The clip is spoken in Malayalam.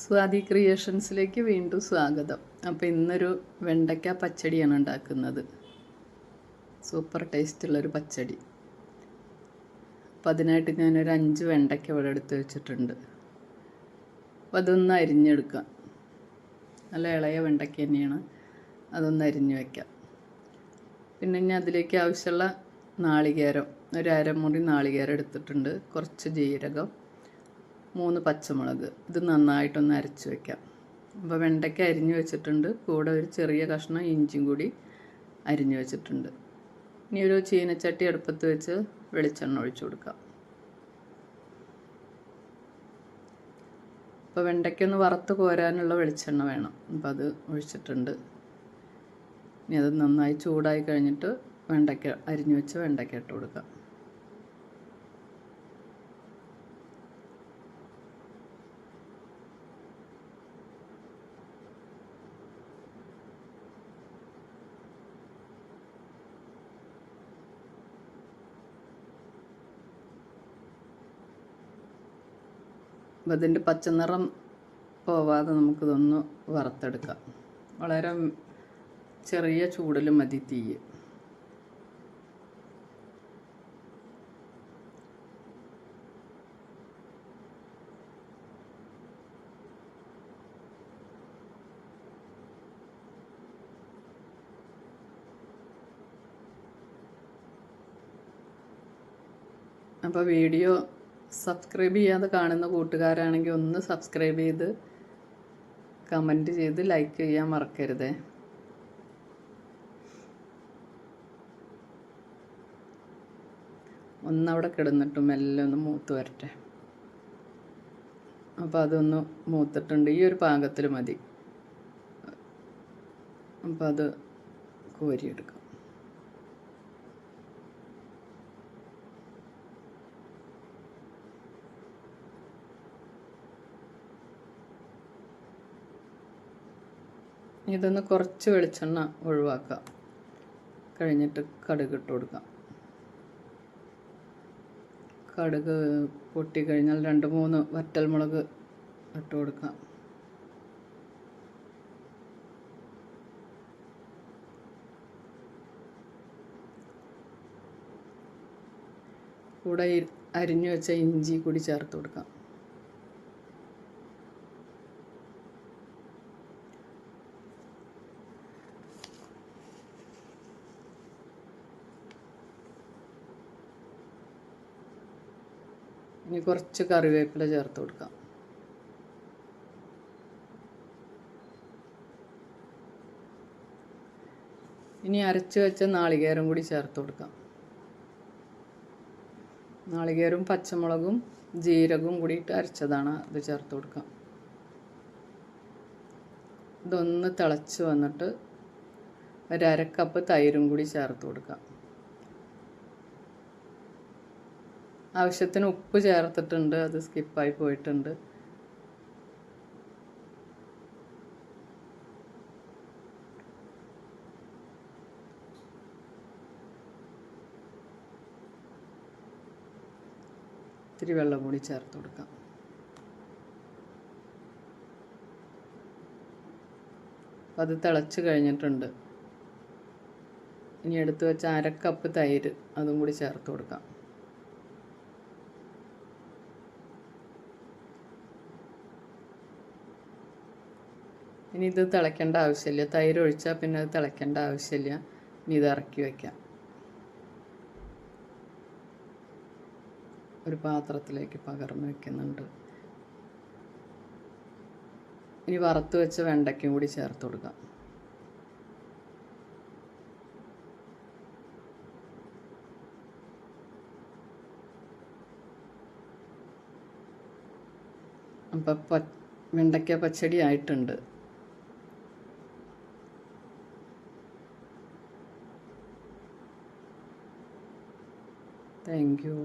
സ്വാതി ക്രിയേഷൻസിലേക്ക് വീണ്ടും സ്വാഗതം. അപ്പോൾ ഇന്നൊരു വെണ്ടയ്ക്ക പച്ചടിയാണ് ഉണ്ടാക്കുന്നത്. സൂപ്പർ ടേസ്റ്റുള്ളൊരു പച്ചടി. അപ്പോൾ അതിനായിട്ട് ഞാനൊരു 5 വെണ്ടയ്ക്ക ഇവിടെ എടുത്ത് വെച്ചിട്ടുണ്ട്. അപ്പോൾ അതൊന്ന് അരിഞ്ഞെടുക്കാം. നല്ല ഇളയ വെണ്ടയ്ക്ക തന്നെയാണ്. അതൊന്ന് അരിഞ്ഞ് വയ്ക്കാം. പിന്നെ ഞാൻ അതിലേക്ക് ആവശ്യമുള്ള നാളികേരം, ഒരു അരമുറി നാളികേരം എടുത്തിട്ടുണ്ട്. കുറച്ച് ജീരകം, 3 പച്ചമുളക്. ഇത് നന്നായിട്ടൊന്ന് അരച്ച് വയ്ക്കാം. അപ്പോൾ വെണ്ടയ്ക്ക അരിഞ്ഞ് വെച്ചിട്ടുണ്ട്. കൂടെ ഒരു ചെറിയ കഷ്ണം ഇഞ്ചിയും കൂടി അരിഞ്ഞ് വെച്ചിട്ടുണ്ട്. ഇനി ഒരു ചീനച്ചട്ടി അടുപ്പത്ത് വെച്ച് വെളിച്ചെണ്ണ ഒഴിച്ചു കൊടുക്കാം. അപ്പോൾ വെണ്ടയ്ക്കൊന്ന് വറുത്ത് കോരാനുള്ള വെളിച്ചെണ്ണ വേണം. അപ്പോൾ അത് ഒഴിച്ചിട്ടുണ്ട്. ഇനി അത് നന്നായി ചൂടായി കഴിഞ്ഞിട്ട് വെണ്ടയ്ക്ക അരിഞ്ഞ് വെച്ച് വെണ്ടയ്ക്ക ഇട്ട് കൊടുക്കാം. അപ്പോൾ അതിൻ്റെ പച്ചനിറം പോവാതെ നമുക്കിതൊന്ന് വറുത്തെടുക്കാം. വളരെ ചെറിയ ചൂടിൽ മതി തീ. അപ്പോൾ വീഡിയോ സബ്സ്ക്രൈബ് ചെയ്യാതെ കാണുന്ന കൂട്ടുകാരാണെങ്കിൽ ഒന്ന് സബ്സ്ക്രൈബ് ചെയ്ത് കമൻറ്റ് ചെയ്ത് ലൈക്ക് ചെയ്യാൻ മറക്കരുതേ. ഒന്നവിടെ കിടന്നിട്ടും എല്ലാം ഒന്ന് മൂത്ത് വരട്ടെ. അപ്പോൾ അതൊന്ന് മൂത്തിട്ടുണ്ട്. ഈ ഒരു പാകത്തിൽ മതി. അപ്പോൾ അത് കോരിയെടുക്കാം. ഇതൊന്ന് കുറച്ച് വെളിച്ചെണ്ണ ഒഴിവാക്കാം. കഴിഞ്ഞിട്ട് കടുക് ഇട്ട് കൊടുക്കാം. കടുക് പൊട്ടിക്കഴിഞ്ഞാൽ 2-3 വറ്റൽമുളക് ഇട്ട് കൊടുക്കാം. കൂടെ അരിഞ്ഞു വെച്ച ഇഞ്ചി കൂടി ചേർത്ത് കൊടുക്കാം. ഇനി കുറച്ച് കറിവേപ്പില ചേർത്ത് കൊടുക്കാം. ഇനി അരച്ച് വെച്ച നാളികേരം കൂടി ചേർത്ത് കൊടുക്കാം. നാളികേരവും പച്ചമുളകും ജീരകവും കൂടിയിട്ട് അരച്ചതാണ്. അത് ചേർത്ത് കൊടുക്കാം. ഇതൊന്ന് തിളച്ച് വന്നിട്ട് ഒരു 1/2 കപ്പ് തൈരും കൂടി ചേർത്ത് കൊടുക്കാം. ആവശ്യത്തിന് ഉപ്പ് ചേർത്തിട്ടുണ്ട്. അത് സ്കിപ്പായി പോയിട്ടുണ്ട്. ഇത്തിരി വെള്ളം കൂടി ചേർത്ത് കൊടുക്കാം. അത് തിളച്ച് കഴിഞ്ഞിട്ടുണ്ട്. ഇനി എടുത്ത് വെച്ച 1/2 കപ്പ് തൈര് അതും കൂടി ചേർത്ത് കൊടുക്കാം. ഇനി ഇത് തിളയ്ക്കേണ്ട ആവശ്യമില്ല. തൈര് ഒഴിച്ചാൽ പിന്നെ അത് തിളയ്ക്കേണ്ട ആവശ്യമില്ല. ഇനി ഇത് ഇറക്കി വയ്ക്കാം. ഒരു പാത്രത്തിലേക്ക് പകർന്ന് വയ്ക്കുന്നുണ്ട്. ഇനി വറുത്ത് വെച്ച വെണ്ടയ്ക്കും കൂടി ചേർത്ത് കൊടുക്കാം. അപ്പം വെണ്ടയ്ക്ക പച്ചടി ആയിട്ടുണ്ട്. Thank you.